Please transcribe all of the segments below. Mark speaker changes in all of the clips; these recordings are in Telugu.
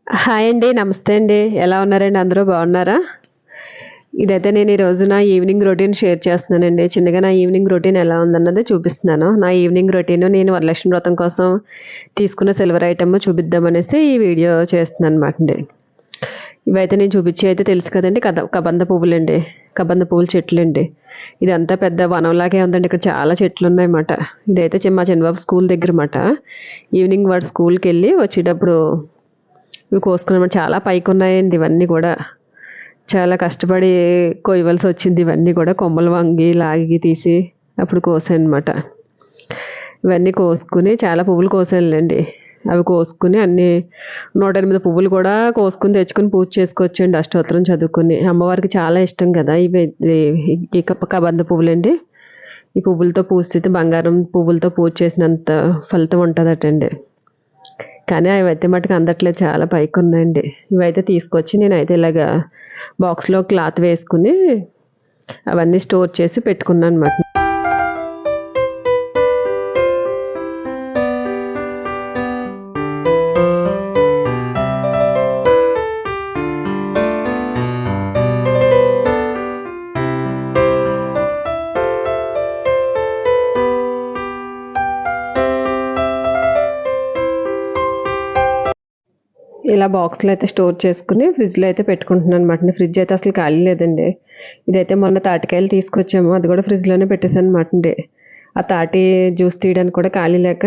Speaker 1: హాయ్ అండి. నమస్తే అండి. ఎలా ఉన్నారండి? అందరూ బాగున్నారా? ఇదైతే నేను ఈ రోజు నా ఈవినింగ్ రొటీన్ షేర్ చేస్తున్నానండి. చిన్నగా నా ఈవినింగ్ రొటీన్ ఎలా ఉందన్నది చూపిస్తున్నాను. నా ఈవినింగ్ రొటీన్ నేను వరలక్ష్మి వ్రతం కోసం తీసుకున్న సిల్వర్ ఐటెమ్ చూపిద్దామనేసి ఈ వీడియో చేస్తున్నాననమాట అండి. ఇవైతే నేను చూపించేవి అయితే తెలుసు కదండీ! కబంద పువ్వులండి. కబంద పువ్వుల చెట్లండి. ఇదంతా పెద్ద వనంలాగే ఉందండి. ఇక్కడ చాలా చెట్లున్నాయన్నమాట. ఇదైతే మా చిన్నబాబు స్కూల్ దగ్గరమాట. ఈవినింగ్ వాడు స్కూల్‌కెళ్ళి వచ్చేటప్పుడు ఇవి కోసుకున్నామన్నమాట. చాలా పైకున్నాయండి ఇవన్నీ కూడా. చాలా కష్టపడి కొయ్యవలసి వచ్చింది ఇవన్నీ కూడా. కొమ్మలు వంగి, లాగి తీసి అప్పుడు కోసానన్నమాట. ఇవన్నీ కోసుకుని చాలా పువ్వులు కోసానులేండి. అవి కోసుకుని అన్నీ 108 పువ్వులు కూడా కోసుకుని తెచ్చుకొని పూజ చేసుకోవచ్చండి అష్టోత్తరం చదువుకుని. అమ్మవారికి చాలా ఇష్టం కదా ఇవి. ఈ కబంద పువ్వులండి. ఈ పువ్వులతో పూజిస్తే బంగారం పువ్వులతో పూజ చేసినంత ఫలితం ఉంటుందటండి. కానీ అవైతే మటుకు అందట్లేదు, చాలా పైకి ఉన్నాయండి. ఇవైతే తీసుకొచ్చి నేనైతే ఇలాగా బాక్స్లో క్లాత్ వేసుకుని అవన్నీ స్టోర్ చేసి పెట్టుకున్నాను అనమాట. ఇలా బాక్స్లో అయితే స్టోర్ చేసుకుని ఫ్రిడ్జ్లో అయితే పెట్టుకుంటున్నాను అనమాట. ఫ్రిడ్జ్ అయితే అసలు ఖాళీ లేదండి. ఇదైతే మొన్న తాటికాయలు తీసుకొచ్చాము, అది కూడా ఫ్రిడ్జ్లోనే పెట్టేశాను అనమాట అండి. ఆ తాటి జ్యూస్ తీయడానికి కూడా ఖాళీ లేక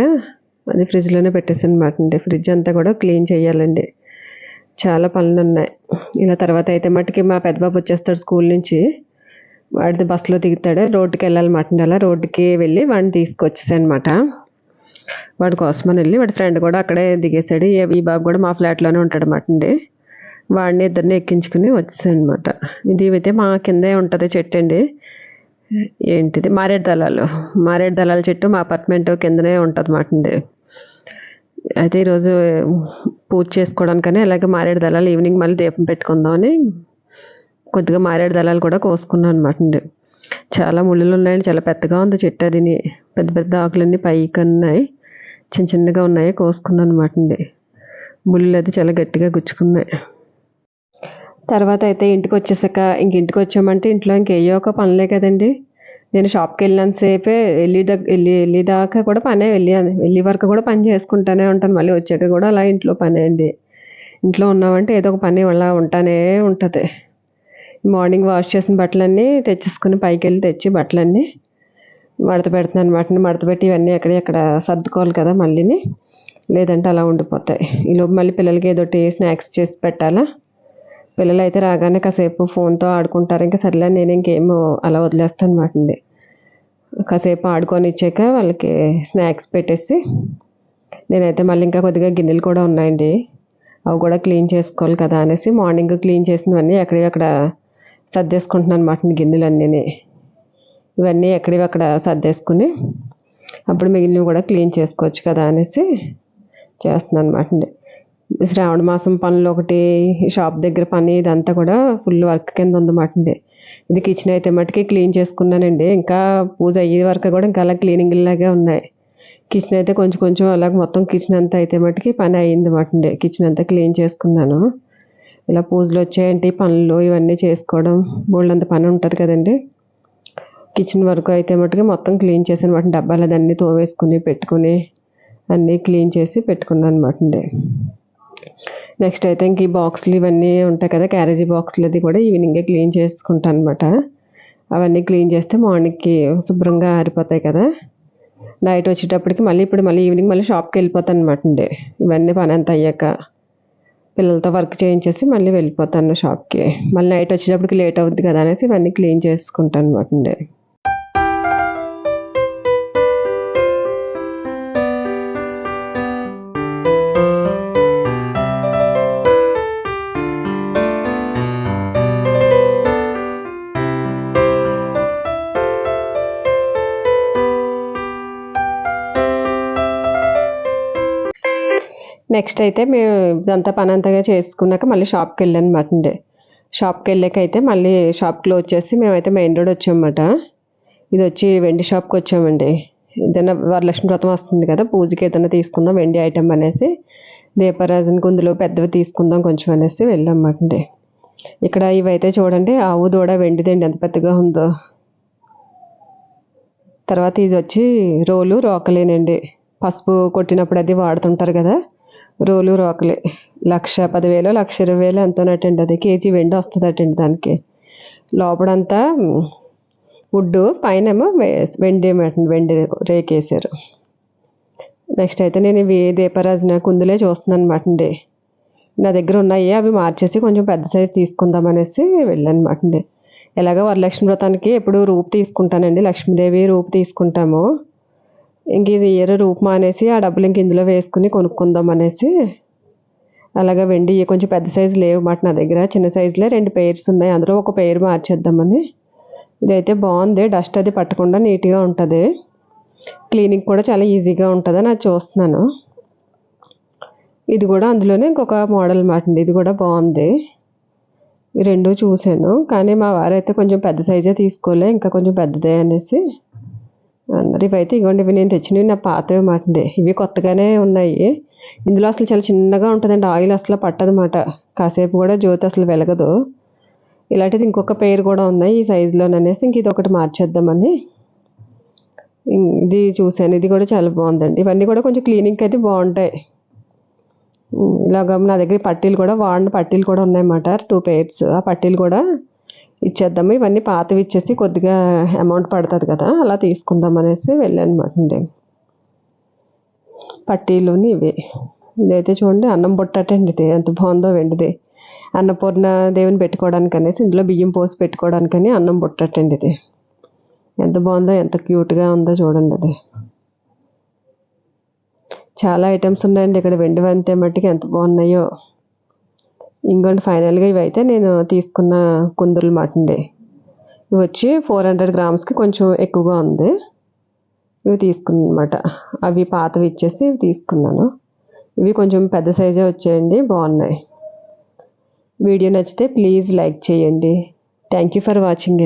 Speaker 1: అది ఫ్రిడ్జ్లోనే పెట్టేశాను అనమాట అండి. ఫ్రిడ్జ్ అంతా కూడా క్లీన్ చేయాలండి, చాలా పనులు ఉన్నాయి. ఇలా తర్వాత అయితే మట్టుకి మా పెద్ద బాబు వచ్చేస్తాడు స్కూల్ నుంచి. వాడిది బస్సులో దిగుతాడు, రోడ్డుకి వెళ్ళాలన్నమాట అండి. అలా రోడ్డుకి వెళ్ళి వాడిని తీసుకొచ్చేసాను అనమాట. వాడి కోసమని వెళ్ళి వాడి ఫ్రెండ్ కూడా అక్కడే దిగేశాడు. ఈ బాబు కూడా మా ఫ్లాట్లోనే ఉంటాడు అన్నమాట అండి. వాడిని ఇద్దరిని ఎక్కించుకుని వచ్చేసాను అనమాట. ఇది అయితే మా కిందే ఉంటుంది చెట్టు అండి. ఏంటిది మారేడు దళాల చెట్టు మా అపార్ట్మెంట్ కిందనే ఉంటుంది అన్నమాట అండి. అయితే ఈరోజు పూజ చేసుకోవడానికని అలాగే మారేడు దళాలు ఈవినింగ్ మళ్ళీ దీపం పెట్టుకుందామని కొద్దిగా మారేడు దళాలు కూడా కోసుకున్నాను అనమాట అండి. చాలా ముళ్ళులు ఉన్నాయండి, చాలా పెద్దగా ఉంది చెట్టు. అది పెద్ద పెద్ద ఆకులన్నీ పైకి ఉన్నాయి, చిన్న చిన్నగా ఉన్నాయి. కోసుకున్నాను అనమాట అండి. ముళ్ళు అది చాలా గట్టిగా గుచ్చుకున్నాయి. తర్వాత అయితే ఇంటికి వచ్చేసాక ఇంటికి వచ్చామంటే ఇంట్లో ఇంకేయో ఒక పనులే కదండి. నేను షాప్కి వెళ్ళినంతసేపే వెళ్ళేదాకా కూడా పనే, వెళ్ళే వరకు కూడా పని చేసుకుంటూనే ఉంటాను. మళ్ళీ వచ్చాక కూడా అలా ఇంట్లో పనే అండి. ఇంట్లో ఉన్నామంటే ఏదో ఒక పని అలా ఉంటానే ఉంటుంది. మార్నింగ్ వాష్ చేసిన బట్టలన్నీ తెచ్చేసుకుని పైకి వెళ్ళి తెచ్చి బట్టలన్నీ మడత పెడుతున్నాను అనమాట. మడత పెట్టి ఇవన్నీ ఎక్కడ సర్దుకోవాలి కదా మళ్ళీని, లేదంటే అలా ఉండిపోతాయి. ఈలోపు మళ్ళీ పిల్లలకి ఏదోటి స్నాక్స్ చేసి పెట్టాలా. పిల్లలు అయితే రాగానే కాసేపు ఫోన్తో ఆడుకుంటారు. ఇంకా సర్లే నేను ఇంకేమో అలా వదిలేస్తాను అనమాట అండి. కాసేపు ఆడుకొని ఇచ్చాక వాళ్ళకి స్నాక్స్ పెట్టేసి నేనైతే మళ్ళీ ఇంకా కొద్దిగా గిన్నెలు కూడా ఉన్నాయండి, అవి కూడా క్లీన్ చేసుకోవాలి కదా అనేసి మార్నింగ్ క్లీన్ చేసినవన్నీ అక్కడ సర్దేసుకుంటున్నాను అనమాట గిన్నెలన్నీ. ఇవన్నీ ఎక్కడివి సర్దేసుకుని అప్పుడు మిగిలినవి కూడా క్లీన్ చేసుకోవచ్చు కదా అనేసి చేస్తున్నాను అనమాట అండి. శ్రావణ మాసం పనులు ఒకటి, షాప్ దగ్గర పని, ఇదంతా కూడా ఫుల్ వర్క్ కింద ఉందన్నమాట అండి. ఇది కిచెన్ అయితే మట్టుకి క్లీన్ చేసుకున్నానండి. ఇంకా పూజ అయ్యే వరకు కూడా ఇంకా అలా క్లీనింగ్ లాగే ఉన్నాయి. కిచెన్ అయితే కొంచెం అలాగ మొత్తం కిచెన్ అంతా అయితే మట్టుకి పని అయ్యింది అన్నమాట అండి. కిచెన్ అంతా క్లీన్ చేసుకున్నాను. ఇలా పూజలు వచ్చాయంటే పనులు ఇవన్నీ చేసుకోవడం బోల్డంత పని ఉంటుంది కదండి. కిచెన్ వరకు అయితే మట్టుకి మొత్తం క్లీన్ చేసాను అనమాట. డబ్బాలు అదన్నీ తోమేసుకుని పెట్టుకుని అన్నీ క్లీన్ చేసి పెట్టుకున్నాను అనమాట అండి. నెక్స్ట్ అయితే ఇంక ఈ బాక్సులు ఇవన్నీ ఉంటాయి కదా, క్యారేజీ బాక్సులు, అది కూడా ఈవినింగే క్లీన్ చేసుకుంటాను అనమాట. అవన్నీ క్లీన్ చేస్తే మార్నింగ్కి శుభ్రంగా ఆరిపోతాయి కదా. నైట్ వచ్చేటప్పటికి మళ్ళీ ఈవినింగ్ మళ్ళీ షాప్కి వెళ్ళిపోతాను అనమాట అండి. ఇవన్నీ పని అంతా అయ్యాక పిల్లలతో వర్క్ చేయించేసి మళ్ళీ వెళ్ళిపోతాను షాప్కి. మళ్ళీ నైట్ వచ్చేటప్పటికి లేట్ అవుద్ది కదా అనేసి ఇవన్నీ క్లీన్ చేసుకుంటాను అనమాట అండి. నెక్స్ట్ అయితే మేము ఇదంతా పని అంతగా చేసుకున్నాక మళ్ళీ షాప్కి వెళ్ళాను అనమాట అండి. షాప్కి వెళ్ళాక అయితే మళ్ళీ షాప్ క్లోజ్ చేసి మేమైతే మెయిన్ రోడ్ వచ్చామన్నమాట. ఇది వచ్చి వెండి షాప్కి వచ్చామండి. ఏదైనా వరలక్ష్మి వ్రతం వస్తుంది కదా, పూజకి ఏదైనా తీసుకుందాం వెండి ఐటెం అనేసి దీపారాజన కుందులు పెద్దవి తీసుకుందాం కొంచెం అనేసి వెళ్ళామన్నమాట అండి. ఇక్కడ ఇవైతే చూడండి ఆవు దూడ వెండిదండి ఎంత పెద్దగా ఉందో. తర్వాత ఇది వచ్చి రోలు రోకలేనండి, పసుపు కొట్టినప్పుడు అది వాడుతుంటారు కదా, రోలు రోకలే. 1,10,000 1,20,000 ఎంతోనటండి. అది కేజీ వెండి వస్తుందటండి దానికి. లోపడంతా వుడ్డు, పైనేమో వెండి వెండి రేకేసారు. నెక్స్ట్ అయితే నేను ఇవి దీపారాజన కుందులే చూస్తున్నాను అనమాట అండి. నా దగ్గర ఉన్నాయి, అవి మార్చేసి కొంచెం పెద్ద సైజు తీసుకుందాం అనేసి వెళ్ళాను అనమాట అండి. ఎలాగో వరలక్ష్మి వ్రతానికి ఎప్పుడు రూపు తీసుకుంటానండి, లక్ష్మీదేవి రూపు తీసుకుంటాము. ఇంక ఇది ఇయర్ రూపు మానేసి ఆ డబ్బులు ఇంక ఇందులో వేసుకుని కొనుక్కుందాం అనేసి అలాగా వెండి కొంచెం పెద్ద సైజు లేవు మాట నా దగ్గర, చిన్న సైజులే 2 పెయిర్స్ ఉన్నాయి, అందులో ఒక పెయిర్ మార్చేద్దామని. ఇదైతే బాగుంది, డస్ట్ అది పట్టకుండా నీట్గా ఉంటుంది, క్లీనింగ్ కూడా చాలా ఈజీగా ఉంటుందని అది చూస్తున్నాను. ఇది కూడా అందులోనే ఇంకొక మోడల్ మాట అండి, ఇది కూడా బాగుంది. ఈ రెండు చూశాను, కానీ మా వారైతే కొంచెం పెద్ద సైజే తీసుకోలే, ఇంకా కొంచెం పెద్దదే అనేసి అన్నారు. ఇవైతే ఇవ్వండి, ఇవి నేను తెచ్చినవి నా పాతవి మాట అండి, ఇవి కొత్తగానే ఉన్నాయి. ఇందులో అసలు చాలా చిన్నగా ఉంటుందండి, ఆయిల్ అసలు పట్టదన్నమాట, కాసేపు కూడా జ్యోతి అసలు వెలగదు. ఇలాంటిది ఇంకొక పెయిర్ కూడా ఉన్నాయి ఈ సైజులోననేసి ఇంక ఇది ఒకటి మార్చేద్దామని ఇది చూశాను. ఇది కూడా చాలా బాగుందండి. ఇవన్నీ కూడా కొంచెం క్లీనింగ్కి అయితే బాగుంటాయి. ఇలాగ నా దగ్గర పట్టీలు కూడా వాడిన పట్టీలు కూడా ఉన్నాయన్నమాట, 2 పెయిర్స్. ఆ పట్టీలు కూడా ఇచ్చేద్దాము, ఇవన్నీ పాతవి ఇచ్చేసి కొద్దిగా అమౌంట్ పడుతుంది కదా, అలా తీసుకుందాం అనేసి వెళ్ళాను అనమాట అండి. పట్టీలుని ఇవి. ఇదైతే చూడండి అన్నం బొట్టండి, ఇది ఎంత బాగుందో వెండిది. అన్నపూర్ణ దేవుని పెట్టుకోవడానికి అనేసి ఇందులో బియ్యం పోసి పెట్టుకోవడానికని అన్నం బొట్టండి ఇది. ఎంత బాగుందో, ఎంత క్యూట్గా ఉందో చూడండి. అది చాలా ఐటమ్స్ ఉన్నాయండి ఇక్కడ, వెండి వంతే మట్టికి ఎంత బాగున్నాయో. ఇంకోటి ఫైనల్గా ఇవైతే నేను తీసుకున్న కుందులు మాట అండి. ఇవి వచ్చి 400 గ్రామ్స్కి కొంచెం ఎక్కువగా ఉంది, ఇవి తీసుకున్నాను అనమాట. అవి పాతవి ఇచ్చేసి ఇవి తీసుకున్నాను. ఇవి కొంచెం పెద్ద సైజే వచ్చాయండి, బాగున్నాయి. వీడియో నచ్చితే ప్లీజ్ లైక్ చేయండి. Thank you for watching.